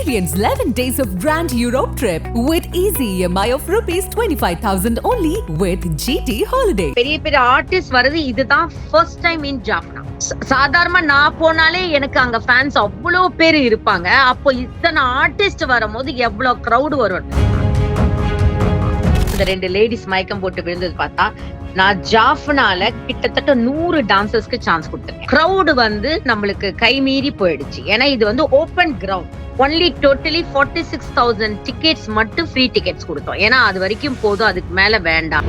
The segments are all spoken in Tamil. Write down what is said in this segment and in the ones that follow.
Experience 11 days of Grand Europe trip with easy EMI of rupees 25,000 only with GT Holiday. பெரிய பெரிய ஆர்டிஸ்ட் வருது, இதுதான் ஃபர்ஸ்ட் டைம் இன் ஜாஃப்னா. சாதாரணமா நான் போனாலே எனக்கு அங்க ஃபேன்ஸ் அவ்வளோ பேர் இருப்பாங்க. அப்போ இத்தனை ஆர்டிஸ்ட் வரும்போது எவ்வளவு கிரௌட் வரும். இந்த 2 லேடிஸ் மயக்கம் போட்டு விழுந்தது பார்த்தா, நான் ஜாஃப்னால கிட்டத்தட்ட 100 டான்சர்ஸ்க்கு சான்ஸ் கொடுத்தேன். கிரௌட் வந்து நம்மளுக்கு கை மீறி போயிடுச்சு. ஏன்னா இது வந்து open ground. Only totally 46,000 tickets மட்டும் ஃப்ரீ டிக்கெட்ஸ் கொடுத்தோம். ஏன்னா அது வரைக்கும் போதும், அதுக்கு மேல வேண்டாம்.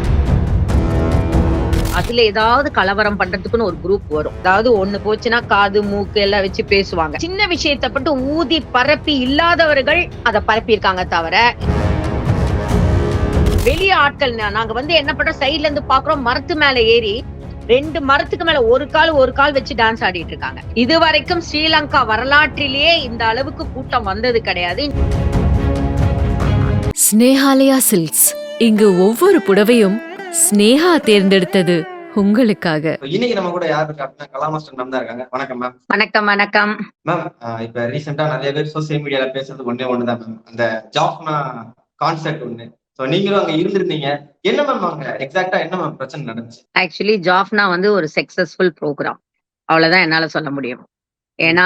அதுல ஏதாவது கலவரம் பண்றதுக்குன்னு ஒரு குரூப் வரும். அதாவது ஒண்ணு போச்சுன்னா காது மூக்கு எல்லாம் வச்சு பேசுவாங்க. சின்ன விஷயத்தை பட்டு ஊதி பரப்பி இல்லாதவர்கள் அதை பரப்பி இருக்காங்க தவிர, வெளிய ஆட்கள் நாங்க வந்து என்ன பண்றோம், சைட்ல இருந்து பாக்குறோம், மரத்து மேல ஏறி 2 மரத்துக்கு மேல ஒரு கால் வச்சு டான்ஸ் ஆடிட்டு இருக்காங்க. இது வரைக்கும் ஸ்ரீலங்கா வரலாற்றிலேயே இந்த அளவுக்கு கூட்டம் வந்தது கிடையாது. ஸ்னேஹாலயா சில்க்ஸ், இங்கு ஒவ்வொரு புடவையும் ஸ்னேஹா தேர்ந்தெடுத்தது உங்களுக்காக. இன்னைக்கு நம்ம கூட யாரு இருக்கா அப்படின்னா கலா மாஸ்டர் மேம் தான் இருக்காங்க. வணக்கம் மேம். வணக்கம் வணக்கம் மேம். இப்ப ரீசெண்டா நிறைய பேர் சோசியல் மீடியால பேசுறது ஒண்ணுதான் மேம், அந்த ஜாஃப்னா கான்செர்ட் ஒண்ணு. நீங்களும் அங்க இருந்திருந்தீங்க. என்ன மேம் அங்க எக்ஸாக்ட்டா என்ன மேம் பிரச்சனை நடந்துச்சு? ஆக்சுவலி ஜாஃப்னா வந்து ஒரு சக்சஸ்ஃபுல் ப்ரோக்ராம், அவ்வளவுதான் என்னால சொல்ல முடியும். ஏன்னா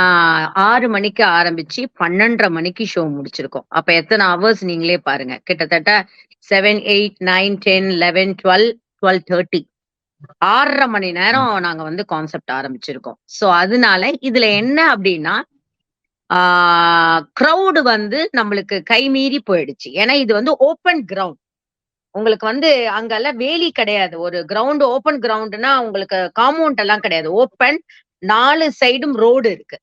6 மணிக்கு ஆரம்பிச்சு 12:30 மணிக்கு ஷோ முடிச்சிருக்கோம். அப்ப எத்தனை ஹவர்ஸ் நீங்களே பாருங்க. கிட்டத்தட்ட 7, 8, 9, 10, 11, 12, 12:30 6.5 மணி நேரம் நாங்க வந்து கான்செப்ட் ஆரம்பிச்சிருக்கோம். சோ அதனால இதுல என்ன அப்படின்னா, கிரௌடு வந்து நம்மளுக்கு கை மீறி போயிடுச்சு. ஏன்னா இது வந்து ஓபன் கிரவுண்ட். உங்களுக்கு வந்து அங்கெல்லாம் வேலி கிடையாது. ஒரு கிரவுண்ட் ஓபன் கிரவுண்ட்னா உங்களுக்கு காம்பவுண்ட் எல்லாம் கிடையாது. ஓபன் 4 சைடும் ரோடு இருக்கு.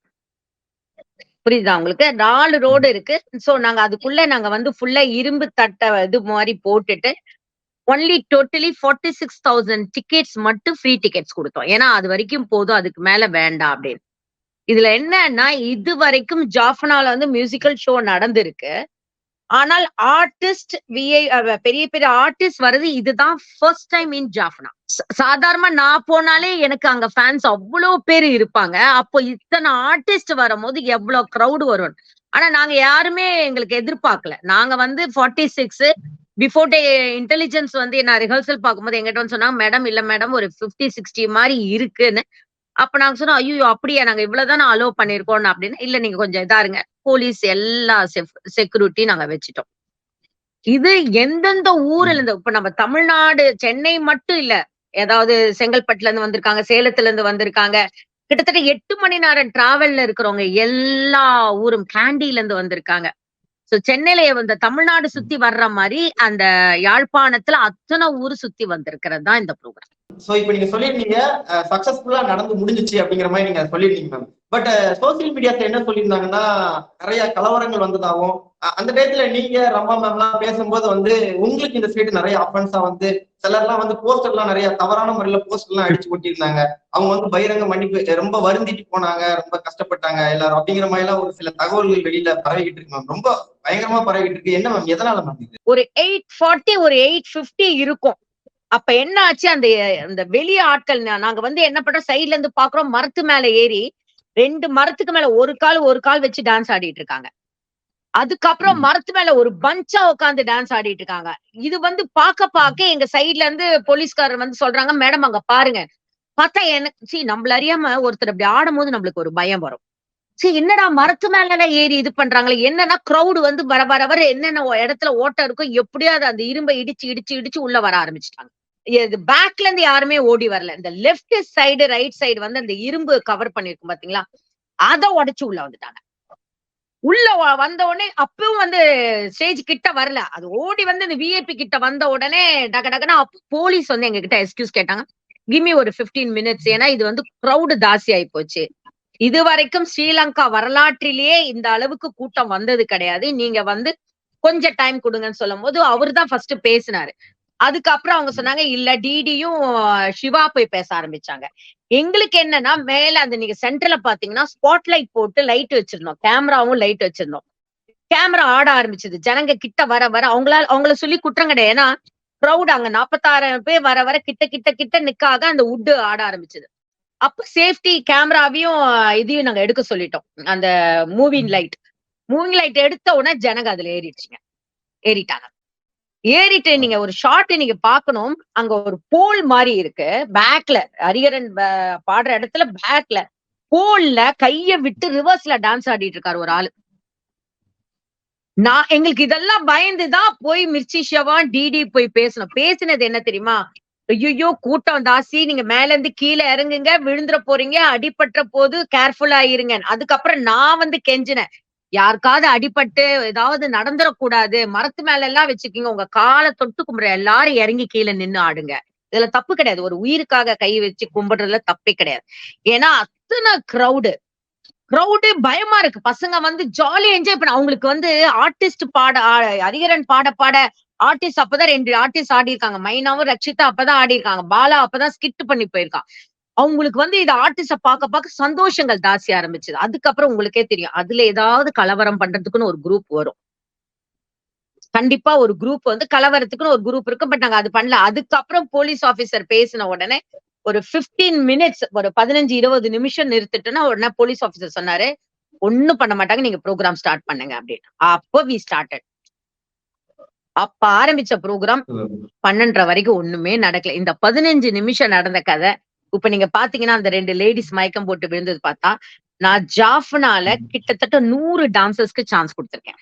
புரியுதா உங்களுக்கு? 4 ரோடு இருக்கு. சோ நாங்க அதுக்குள்ள நாங்க வந்து ஃபுல்லா இரும்பு தட்டை இது மாதிரி போட்டுட்டு ஒன்லி டோட்டலி 46,000 டிக்கெட்ஸ் மட்டும் ஃப்ரீ டிக்கெட்ஸ் கொடுத்தோம். ஏன்னா அது வரைக்கும் போதும், அதுக்கு மேல வேண்டாம் அப்படின்னு. இதுல என்னன்னா, இது வரைக்கும் ஜாஃப்னால வந்து மியூசிக்கல் ஷோ நடந்திருக்கு. ஆனால் ஆர்டிஸ்ட் பெரிய பெரிய ஆர்டிஸ்ட் வருது, இதுதான் ஃபர்ஸ்ட் டைம் இன் ஜாஃப்னா. சாதாரணமா நான் போனாலே எனக்கு அங்க ஃபேன்ஸ் அவ்வளோ பேர் இருப்பாங்க. அப்போ இத்தனை ஆர்டிஸ்ட் வரும்போது எவ்வளவு கிரௌட் வரும். ஆனா நாங்க யாருமே எங்களுக்கு எதிர்பார்க்கல. நாங்க வந்து 46 பிஃபோர் டே இன்டெலிஜென்ஸ் வந்து நான் ரிஹர்சல் பார்க்கும்போது எங்கிட்ட வந்து சொன்னாங்க, மேடம் இல்ல மேடம் ஒரு 50-60 மாதிரி இருக்குன்னு. அப்ப நாங்க சொன்னோம், ஐயோ அப்படியா, நாங்க இவ்வளவுதான் அலோவ் பண்ணிருக்கோம் அப்படின்னு. இல்ல நீங்க கொஞ்சம் இதா இருங்க, போலீஸ் எல்லா செக்யூரிட்டி நாங்க வச்சுட்டோம். இது எந்தெந்த ஊர்ல இருந்து, இப்ப நம்ம தமிழ்நாடு சென்னை மட்டும் இல்ல, ஏதாவது செங்கல்பட்டுல இருந்து வந்திருக்காங்க, சேலத்துல இருந்து வந்திருக்காங்க. கிட்டத்தட்ட 8 மணி நேரம் டிராவல்ல இருக்கிறவங்க எல்லா ஊரும், கேண்டில இருந்து வந்திருக்காங்க. சோ சென்னையில இந்த தமிழ்நாடு சுத்தி வர்ற மாதிரி அந்த யாழ்ப்பாணத்துல அத்தனை ஊரு சுத்தி வந்திருக்கிறது தான் இந்த ப்ரோக்ராம். சோ இப்ப நீங்க சொல்லிருந்தீங்க சக்சஸ்ஃபுல்லா நடந்து முடிஞ்சிச்சு அப்படிங்கிற மாதிரி நீங்க சொல்லிருந்தீங்க மேம். பட் சோசியல் மீடியாத்துல என்ன சொல்லியிருந்தாங்கன்னா, நிறைய கலவரங்கள் வந்ததாகவும், அந்த டயத்துல நீங்க ரமா மேம் எல்லாம் பேசும்போது வந்து உங்களுக்கு இந்த சைடு நிறைய அஃபென்ஸா வந்து சிலர்லாம் வந்து போஸ்டர் எல்லாம் நிறைய தவறான முறையில போஸ்டர் எல்லாம் அடிச்சு கொட்டியிருந்தாங்க. அவங்க வந்து பகிரங்க மன்னிப்பு ரொம்ப வருந்திட்டு போனாங்க, ரொம்ப கஷ்டப்பட்டாங்க எல்லாரும் அப்படிங்கிற மாதிரி எல்லாம் ஒரு சில தகவல்கள் வெளியில பரவிக்கிட்டு இருக்கு மேம். ரொம்ப பயங்கரமா பரவிக்கிட்டு இருக்கு. என்ன மேம், எதனால மேம் இது? ஒரு 840 ஒரு 850 இருக்கும். அப்ப என்ன ஆச்சு, அந்த வெளிய ஆட்கள் நாங்க வந்து என்ன பண்றோம், சைட்ல இருந்து பாக்குறோம், மரத்து மேல ஏறி 2 மரத்துக்கு மேல ஒரு கால் வச்சு டான்ஸ் ஆடிட்டு இருக்காங்க. அதுக்கப்புறம் மரத்து மேல ஒரு பஞ்சா உட்காந்து டான்ஸ் ஆடிட்டு இருக்காங்க. இது வந்து பாக்க எங்க சைட்ல இருந்து போலீஸ்காரர் வந்து சொல்றாங்க, மேடம் அங்க பாருங்க. பார்த்தா எனக்கு நம்மள அறியாம ஒருத்தர் அப்படி ஆடும் போது நம்மளுக்கு ஒரு பயம் வரும். சரி என்னடா மரத்து மேல ஏறி இது பண்றாங்களே, என்னன்னா கிரௌடு வந்து வர என்னென்ன இடத்துல ஓட்டம் இருக்கும், எப்படியாவது அந்த இரும்பை இடிச்சு உள்ள வர ஆரம்பிச்சுட்டாங்க. பேக்ல இருந்து யாருமே ஓடி வரல. இந்த லெப்ட் சைடு ரைட் சைடு வந்து அந்த இரும்பு கவர் பண்ணிருக்கும் பாத்தீங்களா, அதை உடைச்சு உள்ள வந்துட்டாங்க. உள்ள வந்த உடனே அப்பவும் வந்து ஸ்டேஜ் கிட்ட வரல, அது ஓடி வந்து இந்த விஐபி கிட்ட வந்த உடனே டகடகனா போலீஸ் வந்து எங்க கிட்ட எக்ஸ்கியூஸ் கேட்டாங்க, கிம்மி ஒரு 15 மினிட்ஸ். ஏன்னா இது வந்து கிரௌடு தாசி ஆயி போச்சு. இது வரைக்கும் ஸ்ரீலங்கா வரலாற்றிலேயே இந்த அளவுக்கு கூட்டம் வந்தது கிடையாது, நீங்க வந்து கொஞ்சம் டைம் கொடுங்கன்னு சொல்லும் போது அவரு தான் ஃபர்ஸ்ட் பேசினாரு. அதுக்கப்புறம் அவங்க சொன்னாங்க, இல்ல டிடியும் சிவா போய் பேச ஆரம்பிச்சாங்க. எங்களுக்கு என்னன்னா, மேல அந்த நீங்க சென்டர்ல பாத்தீங்கன்னா ஸ்பாட்லைட் போட்டு லைட் வச்சிருந்தோம், கேமராவும் லைட் வச்சிருந்தோம். கேமரா ஆட ஆரம்பிச்சது. ஜனங்க கிட்ட வர அவங்கள சொல்லி குற்றம் கிடையாது. ஏன்னா கிரௌட் அங்க 46 பேர் வர கிட்ட நிக்காக அந்த உட் ஆட ஆரம்பிச்சது. அப்ப சேஃப்டி கேமராவையும் இதையும் நாங்க எடுக்க சொல்லிட்டோம், அந்த மூவிங் லைட். மூவிங் லைட் எடுத்த உடனே ஜனங்க அதுல ஏறிட்டாங்க. ஏறிட்டு நீங்க ஒரு ஷாட் நீங்க பாக்கணும். அங்க ஒரு போல் மாதிரி இருக்கு. பேக்ல ஹரிஹரன் பாடுற இடத்துல பேக்ல போல்ல கைய விட்டு ரிவர்ஸ்ல டான்ஸ் ஆடிட்டு இருக்காரு ஒரு ஆளு. எங்களுக்கு இதெல்லாம் பயந்துதான் போய் மிர்ச்சி ஷவான் டிடி போய் பேசினது என்ன தெரியுமா? ஐயோ கூட்டம் தாசி, நீங்க மேல இருந்து கீழே இறங்குங்க, விழுந்துற போறீங்க, அடிபட்ட போது கேர்ஃபுல்லா இருங்க. அதுக்கப்புறம் நான் கெஞ்சினேன், யாருக்காவது அடிபட்டு ஏதாவது நடந்துடக்கூடாது, மரத்து மேல எல்லாம் வச்சுக்கீங்க, உங்க காலை தொட்டு கும்பிடுற எல்லாரும் இறங்கி கீழே நின்னு ஆடுங்க. இதுல தப்பு கிடையாது. ஒரு உயிருக்காக கை வச்சு கும்பிடுறதுல தப்பே கிடையாது. ஏன்னா அத்தனை கிரௌடு பயமா இருக்கு. பசங்க ஜாலியா என்ஜாய் பண்ண. அவங்களுக்கு ஆர்டிஸ்ட் ஹரிஹரன் பாட ஆர்டிஸ்ட் அப்பதான் 2 ஆர்டிஸ்ட் ஆடி இருக்காங்க. மைனாவும் ரக்ஷிதா அப்பதான் ஆடி இருக்காங்க. பாலா அப்பதான் ஸ்கிட் பண்ணி போயிருக்கான். அவங்களுக்கு இது ஆர்டிஸ்ட பார்க்க சந்தோஷங்கள் தாசி ஆரம்பிச்சது. அதுக்கப்புறம் உங்களுக்கே தெரியும், அதுல ஏதாவது கலவரம் பண்றதுக்குன்னு ஒரு குரூப் வரும். கண்டிப்பா ஒரு குரூப் கலவரத்துக்குன்னு ஒரு குரூப் இருக்கு. பட் நாங்க அது பண்ணல. அதுக்கப்புறம் போலீஸ் ஆபீசர் பேசின உடனே ஒரு 15 மினிட்ஸ், ஒரு 15-20 நிமிஷம் நிறுத்திட்டுன்னா உடனே போலீஸ் ஆபீசர் சொன்னாரு, ஒண்ணும் பண்ண மாட்டாங்க, நீங்க ப்ரோக்ராம் ஸ்டார்ட் பண்ணுங்க அப்படின்னு. அப்போ வி ஸ்டார்டட். அப்ப ஆரம்பிச்ச ப்ரோக்ராம் 12:30 வரைக்கும் ஒண்ணுமே நடக்கல. இந்த 15 நிமிஷம் நடந்த கதை இப்ப நீங்க பாத்தீங்கன்னா அந்த 2 லேடிஸ் மயக்கம் போட்டு விழுந்தது பார்த்தா, நான் ஜாஃப்னால கிட்டத்தட்ட 100 டான்சர்ஸ்க்கு சான்ஸ் கொடுத்திருக்கேன்.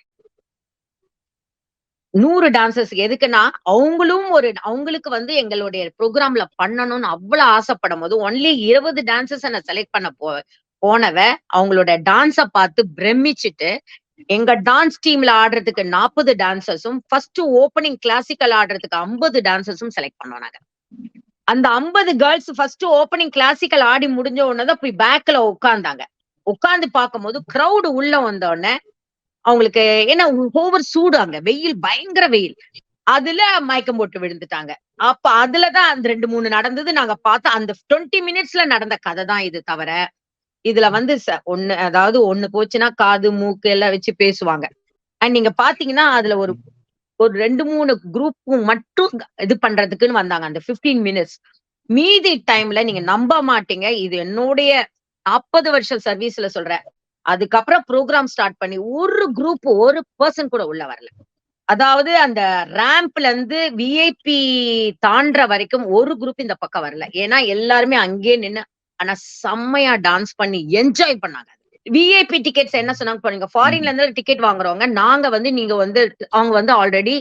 100 டான்சர்ஸ். எதுக்குன்னா அவங்களுக்கு எங்களுடைய ப்ரோக்ராம்ல பண்ணணும்னு அவ்வளவு ஆசைப்படும் போது ஒன்லி 20 டான்சர்ஸ் நான் செலக்ட் பண்ண போனவ அவங்களோட டான்ஸ பார்த்து பிரமிச்சுட்டு, எங்க டான்ஸ் டீம்ல ஆடுறதுக்கு 40 டான்சர்ஸும் ஃபர்ஸ்ட் ஓப்பனிங் கிளாசிக்கல் ஆடுறதுக்கு 50 டான்சர்ஸும் செலக்ட் பண்ணோம் நாங்க. அந்த 50 கேர்ள்ஸ் ஃபர்ஸ்ட் ஓப்பனிங் கிளாசிக்கல் ஆடி முடிஞ்ச உடனேதான் போய் பேக்ல உட்கார்ந்தாங்க. உட்கார்ந்து பார்க்கும்போது கிரௌடு உள்ள வந்த உடனே அவங்களுக்கு ஏன்னா ஓவர் சூடு, அங்க வெயில், பயங்கர வெயில், அதுல மயக்கம் போட்டு விழுந்துட்டாங்க. அப்ப அதுலதான் அந்த 2-3 நடந்தது. நாங்க பார்த்தா அந்த 20 மினிட்ஸ்ல நடந்த கதை தான் இது. தவிர இதுல அதாவது ஒண்ணு போச்சுன்னா காது மூக்கு எல்லாம் வச்சு பேசுவாங்க. அண்ட் நீங்க பாத்தீங்கன்னா அதுல ஒரு 2-3 குரூப் மட்டும் இது பண்றதுக்குன்னு வந்தாங்க அந்த 15 மினிட்ஸ். மீதி டைம்ல நீங்க நம்ப மாட்டீங்க, இது என்னுடைய 40 வருஷம் சர்வீஸ்ல சொல்றேன். அதுக்கப்புறம் ப்ரோக்ராம் ஸ்டார்ட் பண்ணி ஒரு குரூப், ஒரு பர்சன் கூட உள்ள வரல. அதாவது அந்த ரேம்ப்ல இருந்து விஐபி தாண்டற வரைக்கும் ஒரு குரூப் இந்த பக்கம் வரல. ஏன்னா எல்லாருமே அங்கேயே நின்னு ஆனா செம்மையா டான்ஸ் பண்ணி என்ஜாய் பண்ணாங்க. விஐபி டிக்கெட்ஸ் என்ன சொன்னாங்க, நீங்க ஃபாரின்ல இருந்து டிக்கெட் வாங்குறவங்க, நாங்க நீங்க அவங்க ஆல்ரெடி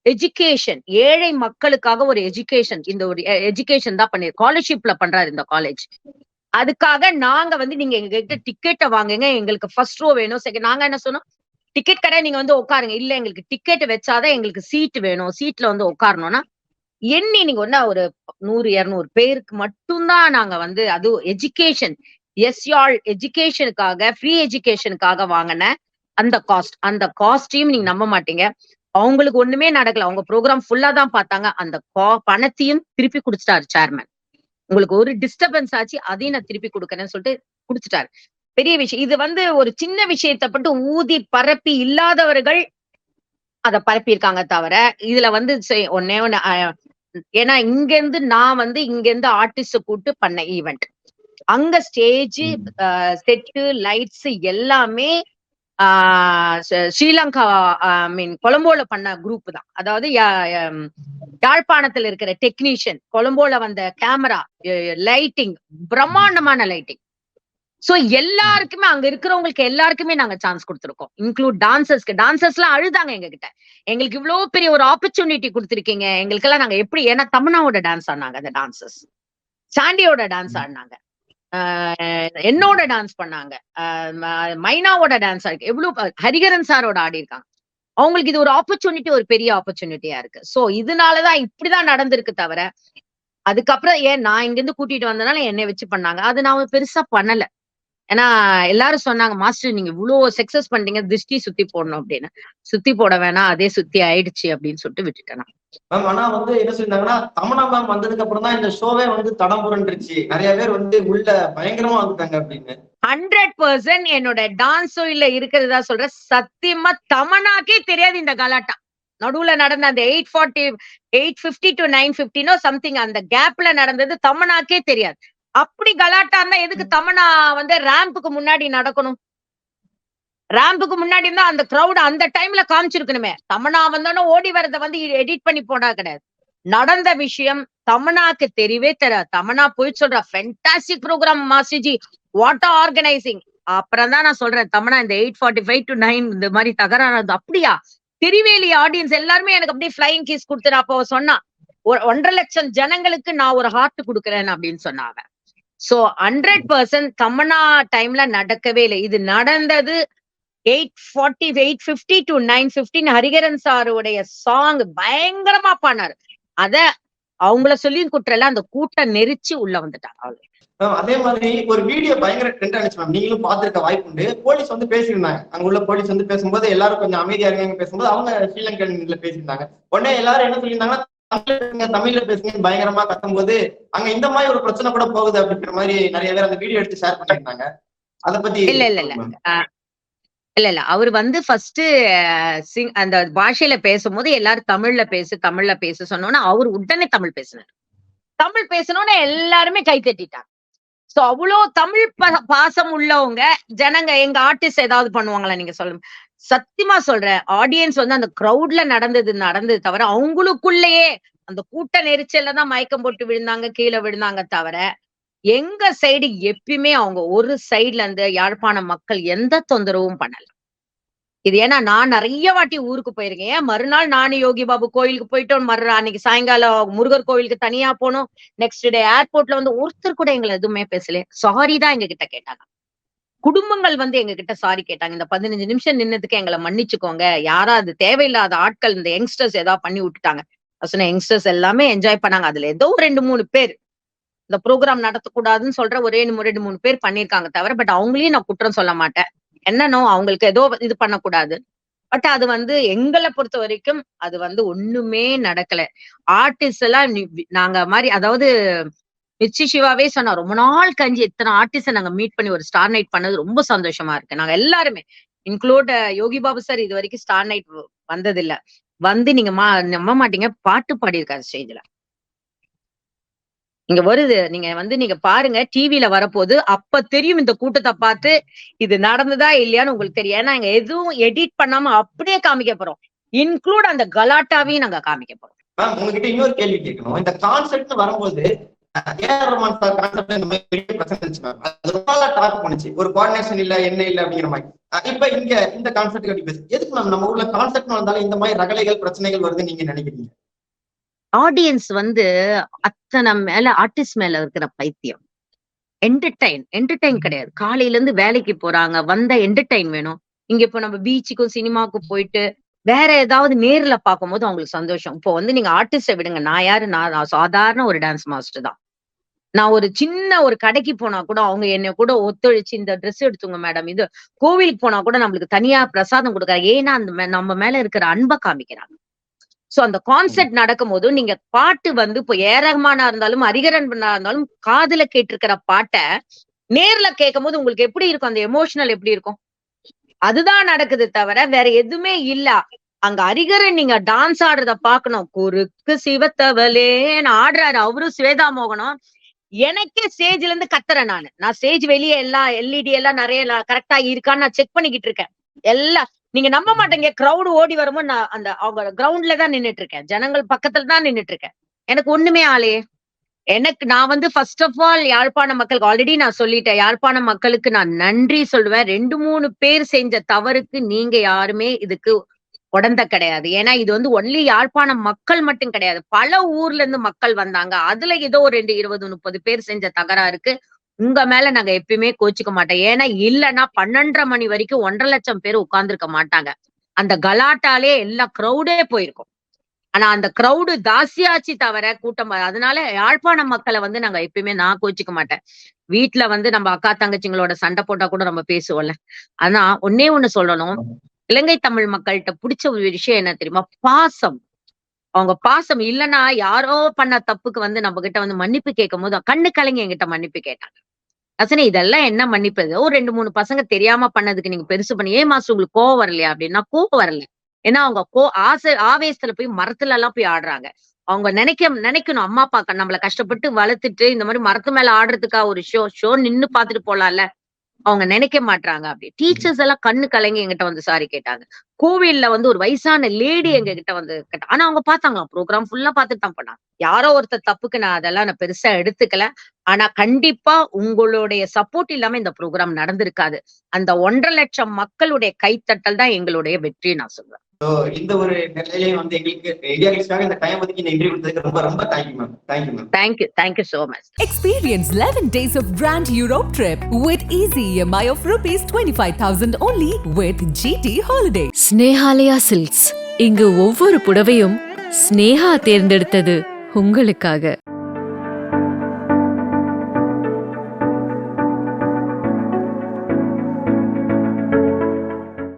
எஜுகேஷன், ஏழை மக்களுக்காக ஒரு எஜுகேஷன், இந்த ஒரு எஜுகேஷன் தான் பண்ணி ஸ்காலர்ஷிப்ல பண்றாரு இந்த காலேஜ். அதுக்காக நாங்க நீங்க எங்ககிட்ட டிக்கெட்டை வாங்குங்க, எங்களுக்கு ஃபர்ஸ்ட் ரோ வேணும், செகண்ட். நாங்க என்ன சொன்னோம், டிக்கெட் கடை நீங்க உட்காருங்க. இல்ல எங்களுக்கு டிக்கெட் வச்சாதான் எங்களுக்கு சீட் வேணும், சீட்ல உட்காரணும்னா நீங்க ஒரு 100-200 பேருக்கு மட்டும்தான் நாங்க அது எஜுகேஷன், யாழ் எஜுகேஷனுக்காக, ஃப்ரீ எஜுகேஷனுக்காக வாங்கின அந்த காஸ்டையும் நீங்க நம்ப மாட்டீங்க. அவங்களுக்கு ஒண்ணுமே நடக்கல. அவங்க ப்ரோக்ராம் ஃபுல்லா தான் பார்த்தாங்க. அந்த பணத்தையும் திருப்பி குடிச்சிட்டாரு சேர்மன். உங்களுக்கு ஒரு டிஸ்டர்பன்ஸ் ஆச்சு, அதையும் நான் திருப்பி கொடுக்கறேன்னு சொல்லிட்டு குடுத்துட்டாரு. பெரிய விஷயம் இது. ஒரு சின்ன விஷயத்தை பட்டு ஊதி பரப்பி இல்லாதவர்கள் அத பரப்பி இருக்காங்க. தவிர இதுல ஒன்னே ஒண்ணு, ஏன்னா இங்க இருந்து ஆர்டிஸ்ட் கூட்டு பண்ண ஈவெண்ட், அங்க ஸ்டேஜ் செட்டு லைட்ஸ் எல்லாமே ஸ்ரீலங்கா கொலம்போல பண்ண குரூப் தான். அதாவது யாழ்ப்பாணத்துல இருக்கிற டெக்னீஷியன், கொலம்போல வந்த கேமரா, லைட்டிங், பிரம்மாண்டமான லைட்டிங். சோ எல்லாருக்குமே, அங்க இருக்கிறவங்களுக்கு எல்லாருக்குமே நாங்க சான்ஸ் கொடுத்திருக்கோம், இன்க்ளூட் டான்சர்ஸ்க்கு. டான்சர்ஸ் எல்லாம் அழுதாங்க எங்க கிட்ட, எங்களுக்கு இவ்வளவு பெரிய ஒரு ஆப்பர்ச்சுனிட்டி கொடுத்திருக்கீங்க, எங்களுக்கெல்லாம் நாங்க எப்படி. ஏன்னா தமன்னாவோட டான்ஸ் ஆடினாங்க அந்த டான்சர்ஸ், சாண்டியோட டான்ஸ் ஆடினாங்க, என்னோட டான்ஸ் பண்ணாங்க, மைனாவோட டான்ஸ் ஆடி, எவ்வளவு ஹரிஹரன் சாரோட ஆடி இருக்காங்க. அவங்களுக்கு இது ஒரு ஆப்பர்ச்சுனிட்டி, ஒரு பெரிய ஆப்பர்ச்சுனிட்டியா இருக்கு. சோ இதனாலதான் இப்படிதான் நடந்திருக்கு. தவிர அதுக்கப்புறம் நான் இங்க இருந்து கூட்டிட்டு வந்தனால என்னை வச்சு பண்ணாங்க, அது நான் பெருசா பண்ணல. ஏன்னா எல்லாரும் சொன்னாங்க, மாஸ்டர் நீங்க இவ்வளவு சக்சஸ் பண்றீங்க, திருஷ்டி சுத்தி போடணும் அப்படின்னு. சுத்தி போட வேணாம், அதே சுத்தி ஆயிடுச்சு அப்படின்னு சொல்லிட்டு விட்டுட்டேன். மேம் ஆனா என்ன சொல்லிருந்தாங்கன்னா, தமன்னா மேம் வந்ததுக்கு அப்புறம் தான் இந்த ஷோவே தடம் புரண்டுருச்சு, நிறைய பேர் உள்ள பயங்கரமா வந்துட்டாங்க அப்படின்னு. 100% என்னோட டான்ஸ் ஷோல இருக்கிறதா சொல்றேன். சத்தியமா தமன்னாக்கே தெரியாது இந்த கலாட்டா. நடுவுல நடந்த அந்த 850 to 950 சம்திங் அந்த கேப்ல நடந்தது தமன்னாக்கே தெரியாது. அப்படி கலாட்டா இருந்தா எதுக்கு தமன்னா ரேம்புக்கு முன்னாடி நடக்கணும்? ரேம்புக்கு முன்னாடி இருந்தா அந்த கிரௌட் அந்த டைம்ல காமிச்சிருக்கணுமே. தமன்னா வந்தோடனே ஓடி வரத வந்து எடிட் பண்ணி போனா கிடையாது. நடந்த விஷயம் தமன்னாக்கு தெரியவே தெரியாது. தமன்னா போய் சொல்றா, ஃபென்டாஸ்டிக் ப்ரோக்ராம் மாஸ்டர்ஜி, வாட் ஆர் ஆர்கனைசிங். அப்புறம் தான் நான் சொல்றேன், தமன்னா இந்த 8:45 to 9 இந்த மாதிரி தகராறு. அப்படியா தெரியவே இல்லையா ஆடியன்ஸ் எல்லாருமே எனக்கு அப்படியே ஃபிளைங் கிஸ் கொடுத்துரு. அப்போ சொன்னா 1.5 லட்சம் ஜனங்களுக்கு நான் ஒரு ஹார்ட் கொடுக்குறேன் அப்படின்னு சொன்னாங்க. சோ 100% தமன்னா டைம்ல நடக்கவே இல்லை. இது நடந்தது 8:40 8:50 to 9:15 ஹரிஹரன் சாருடைய சாங் பயங்கரமா பாடினாரு. அத அவங்கள சொல்லி குற்றல, அந்த கூட்டம் நெரிச்சு உள்ள வந்துட்டாங்க. அதே மாதிரி ஒரு வீடியோ பயங்கர ட்ரெண்ட் ஆனிச்சு மேம், நீங்களும் பாத்துருக்க வாய்ப்பு உண்டு. போலீஸ் வந்து பேசியிருந்தாங்க, அங்க உள்ள போலீஸ் வந்து பேசும்போது எல்லாரும் கொஞ்சம் அமைதியா இருக்காங்க பேசும்போது அவங்க ஸ்ரீலங்கன்ல பேசியிருந்தாங்க. உடனே எல்லாரும் என்ன சொல்லியிருந்தாங்கன்னா, தமிழ்ல பேசுங்க பயங்கரமா கத்தும் போது அங்க இந்த மாதிரி ஒரு பிரச்சனை கூட போகுது அப்படிங்கிற மாதிரி நிறைய பேர் அந்த வீடியோ எடுத்து ஷேர் பண்ணியிருந்தாங்க. அத பத்தி இல்ல அவர் வந்து ஃபர்ஸ்ட் அந்த பாஷையில பேசும்போது எல்லாரும் தமிழ்ல பேச சொன்னோன்னா அவர் உடனே தமிழ் பேசினார். தமிழ் பேசணும்னு எல்லாருமே கை தட்டிட்டாங்க. சோ அவ்வளோ தமிழ் பாசம் உள்ளவங்க ஜனங்க எங்க ஆர்டிஸ்ட் ஏதாவது பண்ணுவாங்களா நீங்க சொல்லுங்க. சத்தியமா சொல்றேன், ஆடியன்ஸ் வந்து அந்த கிரௌட்ல நடந்தது தவிர அவங்களுக்குள்ளேயே அந்த கூட்ட நெரிச்சல்ல தான் மயக்கம் போட்டு விழுந்தாங்க, கீழே விழுந்தாங்க தவிர எங்க சைடு எப்பயுமே அவங்க ஒரு சைட்ல இருந்து யாழ்ப்பாண மக்கள் எந்த தொந்தரவும் பண்ணல. இது ஏன்னா நான் நிறைய வாட்டி ஊருக்கு போயிருக்கேன். ஏன் மறுநாள் நானும் யோகி பாபு கோயிலுக்கு போயிட்டோம், அன்னைக்கு சாயங்காலம் முருகர் கோவிலுக்கு தனியா போனோம். நெக்ஸ்ட் டே ஏர்போர்ட்ல வந்து ஒருத்தர் கூட எங்களை எதுவுமே பேசல, சாரி தான் எங்க கிட்ட கேட்டாங்க. குடும்பங்கள் வந்து எங்க கிட்ட சாரி கேட்டாங்க, இந்த 15 நிமிஷம் நின்னதுக்கு எங்களை மன்னிச்சுக்கோங்க, யாராவது தேவையில்லாத ஆட்கள் இந்த யங்ஸ்டர்ஸ் ஏதாவது பண்ணி விட்டுட்டாங்க. சொன்ன யங்ஸ்டர்ஸ் எல்லாமே என்ஜாய் பண்ணாங்க. அதுல ஏதோ 2-3 பேர் இந்த ப்ரோக்ராம் நடத்தக்கூடாதுன்னு சொல்ற ஒரே 2-3 பேர் பண்ணிருக்காங்க தவிர, பட் அவங்களையும் நான் குற்றம் சொல்ல மாட்டேன். என்னன்னோ அவங்களுக்கு ஏதோ இது பண்ணக்கூடாது. பட் அது வந்து எங்களை பொறுத்த வரைக்கும் அது வந்து ஒண்ணுமே நடக்கல. ஆர்டிஸ்ட் எல்லாம் நாங்க மாதிரி, அதாவது மிர்ச்சி சிவாவே சொன்னா, ரொம்ப நாள் கஞ்சி எத்தனை ஆர்டிஸ்ட நாங்க மீட் பண்ணி ஒரு ஸ்டார் நைட் பண்ணது ரொம்ப சந்தோஷமா இருக்கு. நாங்க எல்லாருமே இன்க்ளூட் யோகி பாபு சார் இது வரைக்கும் ஸ்டார் நைட் வந்தது இல்ல. வந்து நீங்க நம்ப மாட்டீங்க, பாட்டு பாடியிருக்காரு ஸ்டேஜ்ல. இங்க வருது, நீங்க பாருங்க, டிவில வரப்போது அப்ப தெரியும் இந்த கூட்டத்தை பார்த்து இது நடந்ததா இல்லையான்னு உங்களுக்கு தெரியும். ஏன்னா இங்க எதுவும் எடிட் பண்ணாம அப்படியே காமிக்க போறோம். இன்க்ளூட் அந்த கலாட்டாவையும் நாங்க காமிக்க போறோம். உங்ககிட்ட இன்னொரு கேள்வி கேட்கணும். இந்த கான்செப்ட் வரும்போது ஏஆர் ரஹ்மான் சார் கான்செப்ட் இந்த மாதிரி பெரிய பிரச்சனை இருந்துச்சு மேம். அது ரொம்ப நாளா டாக் பண்ணுச்சு, ஒரு கோஆர்டினேஷன் இல்ல என்ன இல்ல அப்படிங்கிற மாதிரி. இப்ப இங்க இந்த கான்செப்ட் எப்படி பேசு, எதுக்கு மேம் நம்ம ஊர்ல கான்செப்ட் வந்தாலும் இந்த மாதிரி ரகலைகள் பிரச்சனைகள் வருதுன்னு நீங்க நினைக்கிறீங்க? ஆடியன்ஸ் வந்து அத்தனை மேல ஆர்டிஸ்ட் மேல இருக்கிற பைத்தியம். என்டர்டைன் கிடையாது. காலையில இருந்து வேலைக்கு போறாங்க, வந்த என்டர்டைன் வேணும். இங்க இப்ப நம்ம பீச்சுக்கும் சினிமாவுக்கும் போயிட்டு வேற ஏதாவது நேர்ல பார்க்கும்போது அவங்களுக்கு சந்தோஷம். இப்போ வந்து நீங்க ஆர்டிஸ்ட விடுங்க, நான் யாரு, நான் சாதாரண ஒரு டான்ஸ் மாஸ்டர் தான். நான் ஒரு சின்ன ஒரு கடைக்கு போனா கூட அவங்க என்னை கூட ஒத்துழைச்சு இந்த ட்ரெஸ் எடுத்துங்க மேடம், இது கோவிலுக்கு போனா கூட நம்மளுக்கு தனியா பிரசாதம் கொடுக்குறாங்க. ஏன்னா அந்த நம்ம மேல இருக்கிற அன்பை காமிக்கிறாங்க. சோ அந்த கான்செப்ட் நடக்கும் போது நீங்க பாட்டு வந்து இப்போ ஏஆர் ரஹ்மானா இருந்தாலும் ஹரிஹரன் இருந்தாலும் காதுல கேட்டிருக்கிற பாட்டை நேர்ல கேட்கும் போது உங்களுக்கு எப்படி இருக்கும், அந்த எமோஷனல் எப்படி இருக்கும், அதுதான் நடக்குது தவிர வேற எதுவுமே இல்ல. அங்க ஹரிஹரன் நீங்க டான்ஸ் ஆடுறத பாக்கணும், குறுக்கு சிவத்தவலேன்னு ஆடுறாரு அவரும் ஸ்வேதா மோகனும். எனக்கே ஸ்டேஜ்ல இருந்து கத்துறேன் நான் ஸ்டேஜ் வெளியே எல்லாம் எல்இடி எல்லாம் நிறைய கரெக்டா இருக்கான்னு நான் செக் பண்ணிக்கிட்டு இருக்கேன். எல்லாம் நீங்க நம்ப மாட்டீங்க, கிரௌடு ஓடி வரும்போது நான் அந்த அவங்க கிரவுண்ட்ல தான் நின்னுட்டு இருக்கேன், ஜனங்கள் பக்கத்துல தான் நின்னுட்டு இருக்கேன். எனக்கு ஒண்ணுமே ஆலையே. நான் வந்து ஃபர்ஸ்ட் ஆஃப் ஆல் யாழ்ப்பாண மக்களுக்கு ஆல்ரெடி நான் சொல்லிட்டேன், யாழ்ப்பாண மக்களுக்கு நான் நன்றி சொல்லுவேன். 2-3 பேர் செஞ்ச தவறுக்கு நீங்க யாருமே இதுக்கு உடந்த கிடையாது. ஏன்னா இது வந்து ஒன்லி யாழ்ப்பாண மக்கள் மட்டும் கிடையாது, பல ஊர்ல இருந்து மக்கள் வந்தாங்க. அதுல ஏதோ ஒரு 20-30 பேர் செஞ்ச தகராறுக்கு உங்க மேல நாங்க எப்பயுமே கோச்சிக்க மாட்டோம். ஏன்னா இல்லைன்னா 12:30 மணி வரைக்கும் 1.5 லட்சம் பேர் உட்கார்ந்துருக்க மாட்டாங்க. அந்த கலாட்டாலே எல்லா கிரௌடே போயிருக்கும். ஆனா அந்த கிரௌடு தாசியாச்சு தவிர கூட்டம். அதனால யாழ்ப்பாண மக்களை வந்து நாங்க எப்பயுமே நான் கோச்சிக்க மாட்டேன். வீட்டுல வந்து நம்ம அக்கா தங்கச்சிங்களோட சண்டை போட்டா கூட நம்ம பேசுவோம்ல. ஆனா ஒன்னே ஒண்ணு சொல்லணும், இலங்கை தமிழ் மக்கள்கிட்ட பிடிச்ச ஒரு விஷயம் என்ன தெரியுமா, பாசம். அவங்க பாசம் இல்லைன்னா யாரோ பண்ண தப்புக்கு வந்து நம்ம கிட்ட வந்து மன்னிப்பு கேட்கும் போது கண்ணு கலங்கி என்கிட்ட மன்னிப்பு கேட்டாங்க. ரசனி இதெல்லாம் என்ன மன்னிப்பு, ஒரு 2-3 பசங்க தெரியாம பண்ணதுக்கு நீங்க பெருசு பண்ணி ஏன் மாஸ்டர் உங்களுக்கு கோவம் வரலையா அப்படின்னா, கோவம் வரல. ஏன்னா அவங்க ஆவேசத்துல போய் மரத்துல எல்லாம் போய் ஆடுறாங்க. அவங்க நினைக்கணும் அம்மா அப்பா நம்மள கஷ்டப்பட்டு வளர்த்துட்டு இந்த மாதிரி மரத்து மேல ஆடுறதுக்கா ஒரு ஷோ நின்னு பாத்துட்டு போலாம்ல. அவங்க நினைக்க மாட்டாங்க. அப்படி டீச்சர்ஸ் எல்லாம் கண்ணு கலங்கி என்கிட்ட வந்து சாரி கேட்டாங்க. கோவில்ல வந்து ஒரு வயசான லேடி எங்க கிட்ட வந்து கேட்டா. ஆனா அவங்க பார்த்தாங்க, ப்ரோகிராம் ஃபுல்லா பார்த்துட்டு தான் பண்ணாங்க. யாரோ ஒருத்தர் தப்புக்கு நான் பெருசா எடுத்துக்கல. ஆனா கண்டிப்பா உங்களுடைய சப்போர்ட் இல்லாம இந்த ப்ரோகிராம் நடந்திருக்காது. அந்த 1.5 லட்சம் மக்களுடைய கைத்தட்டல் தான் எங்களுடைய வெற்றி நான் சொல்லுவேன். இந்த ஒரு நிலையிலே வந்து எங்களுக்கு இந்தியா கிட்ஸ்க்காக இந்த டைம் ஒதுக்கி இந்த இன்டர்வியூ கொடுத்ததுக்கு ரொம்ப ரொம்ப thank you ma'am. Thank you ma'am. Thank you so much. Experience 11 days of Grand Europe trip with easy EMI of rupees 25,000 only with GT Holidays. Snehalaya silks. இங்கு ஒவ்வொரு புடவையும் ஸ்னேஹா தேர்ந்தெடுத்தது உங்களுக்காக.